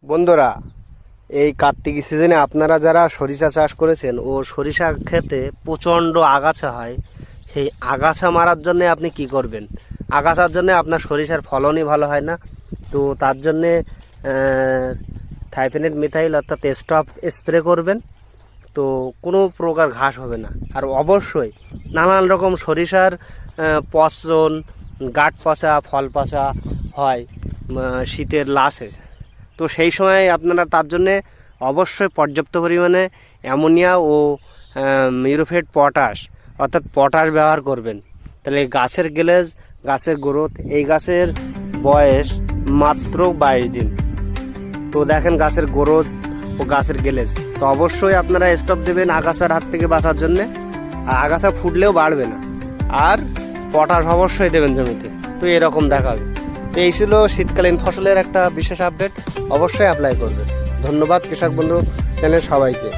বন্ধুরা, এই কার্তিক সিজনে আপনারা যারা সরিষা চাষ করেছেন ও সরিষা ক্ষেতে প্রচণ্ড আগাছা হয়, সেই আগাছা মারার জন্য আপনি কি করবেন? আগাছার জন্য আপনার সরিষার ফলনই ভালো হয় না। তো তার জন্যে থাইফেনেট মিথাইল অর্থাৎ স্টপ স্প্রে করবেন। তো কোনো প্রকার ঘাস হবে না। আর অবশ্যই নানান রকম সরিষার পচন, গাঁট পচা, ফল পচা হয় শীতের লাশে। তো সেই সময় আপনারা তার জন্যে অবশ্যই পর্যাপ্ত পরিমাণে অ্যামোনিয়া ও মিউরেট পটাশ অর্থাৎ পটাশ ব্যবহার করবেন। তাহলে গাছের গ্লেজ, গাছের গ্রোথ, এই গাছের বয়স মাত্র 22 দিন। তো দেখেন গাছের গ্রোথ ও গাছের গ্লেজ, তো অবশ্যই আপনারা স্টপ দেবেন আগাছার হাত থেকে বাঁচার জন্যে। আর আগাছা ফুটলেও বাড়বে না। আর পটাশ অবশ্যই দেবেন জমিতে। তো এরকম দেখাবে। তো এই ছিল শীতকালীন ফসলের একটা বিশেষ আপডেট, অবশ্যই অ্যাপ্লাই করবেন। ধন্যবাদ কৃষক বন্ধু চ্যানেল সবাইকে।